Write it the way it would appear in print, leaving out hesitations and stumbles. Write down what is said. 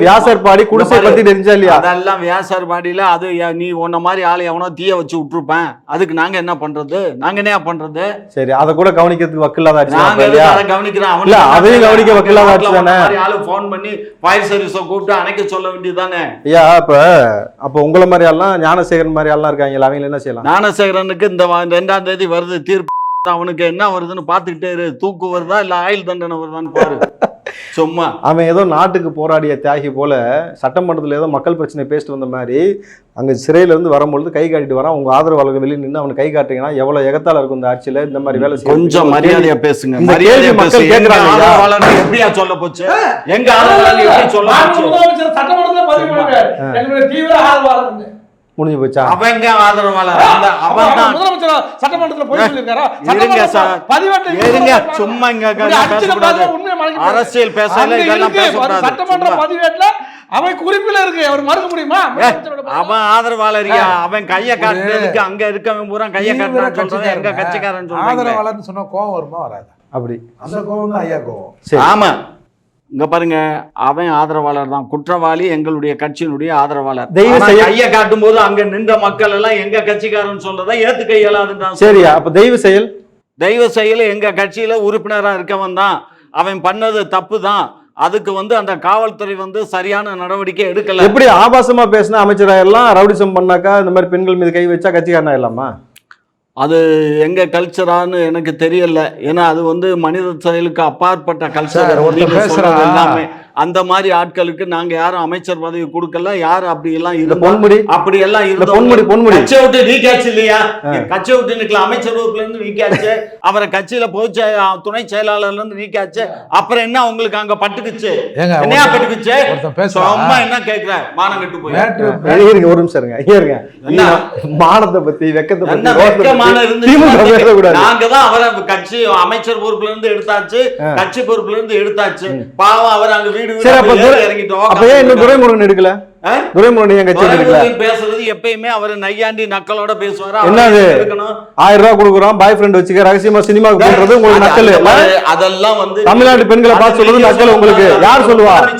வியாசர்பாடி குடிசை பத்தி தெரிஞ்சா இல்லையா? அதெல்லாம் வியாசர்பாடியில அது நீ உன்ன மாதிரி ஆளு எவனோ தீய வச்சு விட்டுருப்பேன். அதுக்கு நாங்க என்ன பண்றது? நாங்க என்ன பண்றது? சரி, அதை கூட கவனிக்கிறதுக்கு வக்கில்லாத ஆட்சி நாங்க அதை கவனிக்கிறோம். இல்ல, அதையும் கவனிக்க வக்கில்லாத ஆட்சி தானே. ஆளு போன் பண்ணி ஃபயர் சர்வீஸ கூப்பிட்டு அணைக்க சொல்ல வேண்டியதுதானே. ஐயா, அப்ப உங்களை மாதிரி ஆள்லாம் ஞானசேகரன் மாதிரி ஆள்லாம் இருக்காங்க, அவங்க என்ன செய்யலாம்? ஞானசேகரனுக்கு இந்த 2ஆம் தேதி வருது தீர்ப்பு. அவனுக்கு என்ன வருதுன்னு பாத்துக்கிட்டே இரு. தூக்கு வருதா இல்ல ஆயுள் தண்டனை வருதான்னு பாரு. சும்மா அவன் ஏதோ நாட்டுக்கு போராடிய தியாகி போல சட்டமன்றத்தில் ஏதோ மக்கள் பிரச்சனை பேசிட்டு வந்த மாதிரி அங்க சிறையில இருந்து வரும்பொழுது கை காட்டிட்டு வரான். உங்க ஆதரவாளர்கள் வெளியே நின்று அவனுக்கு கை காட்டுறீங்கன்னா எவ்வளவு எகத்தால இருக்கும் இந்த ஆட்சியில இந்த மாதிரி வேலை. கொஞ்சம் மரியாதையா பேசுங்க. மக்கள் கேட்கிறாங்க, எப்படியா சொல்ல போச்சு? எங்க ஆதரவாளர்கள் எப்படி சொல்ல போச்சு? சட்டமன்றத்தில் பதிவு பண்ணுங்க, எங்களுடைய தீவிர ஆதரவாளர் முடிஞ்சு போச்சா? அவங்க ஆதரவாளர் அவன் தான் முதலமைச்சர் சட்டமன்றத்தில் போய் சொல்லிருக்காரா? சும்மா இங்க அரசியல் பேசல, இதெல்லாம் பேசக்கூடாது. சட்டமன்ற பதிவேட்ல அவன் குறிப்பில இருக்கு, அவர் மறுக்க முடியுமா? அவன் ஆதரவாளரியா? அவன் கைய காட்டுறதுக்கு அங்க இருக்கவன் பூரா கைய காட்டுறான்னு சொல்றாங்க. எங்க கட்சிக்காரன் சொல்றாங்க ஆதரவாளர்னு சொன்னா கோவம் வருமா வராது? அப்படி அந்த கோவம் தான் ஐயா கோவம். ஆமா, இங்க பாருங்க, அவன் ஆதரவாளர் தான், குற்றவாளி எங்களுடைய கட்சியினுடைய ஆதரவாளர். கைய காட்டும் போது அங்க நின்ற மக்கள் எல்லாம் எங்க கட்சிக்காரன் சொல்றதை ஏத்துக்க இயலாதுன்றான். சரியா? அப்ப தெய்வ செயல் எங்க கட்சியில உறுப்பினரா இருக்கவன் தான். அவன் பண்ணது தப்பு தான். அதுக்கு அந்த காவல்துறை சரியான நடவடிக்கை எடுக்கல. எப்படி ஆபாசமா பேசினா அமைச்சராயிரலாம், ரவுடிசம் பண்ணாக்கா இந்த மாதிரி பெண்கள் மீது கை வச்சா கட்சிக்காரன் ஆயிடலாமா? அது எங்க கல்ச்சரான்னு எனக்கு தெரியல. ஏன்னா அது மனித செயலுக்கு அப்பாற்பட்ட கல்ச்சர் எல்லாமே. அந்த மாதிரி ஆட்களுக்கு நாங்க யாரும் அமைச்சர் பதவி கொடுக்கல. யாரும் அப்படி எல்லாம் அப்படி எல்லாம் கட்சியை விட்டு நீக்காச்சு இல்லையா? கட்சியை விட்டு நிக்கலாம். அமைச்சர் வகுப்புல இருந்து நீக்காச்சு, அவரை கட்சியில துணை செயலாளர்ல இருந்து நீக்காச்சு. அப்புறம் என்ன உங்களுக்கு அங்க பட்டுக்குச்சு? என்ன பட்டுக்குச்சு? சும்மா என்ன கேக்குற? மானம் கெட்டு போய் ஒரு நிமிஷம் இருங்க. மானத்தை பத்தி வெக்கத்தை பத்தி நாங்க தான் அவரை கட்சி அமைச்சர் பொறுப்புல இருந்து எடுத்தாச்சு, கட்சி பொறுப்புல இருந்து எடுத்தாச்சு. பாவம் அவர் அங்க துரைமுருகன் எடுக்கல. பேசுறது எப்பயுமே அவர் நையாண்டி நக்கலோட பேசுவாரு. என்னது 1000 ரூபாய் கொடுக்குறோம், பாய் ஃப்ரெண்ட் வச்சுக்க, ரகசியமா சினிமாக்கு போன்றது உங்களுக்கு நக்கல். அதெல்லாம் தமிழ்நாட்டு பெண்களை பார்த்து சொல்றது நக்கல். உங்களுக்கு யார் சொல்லுவா?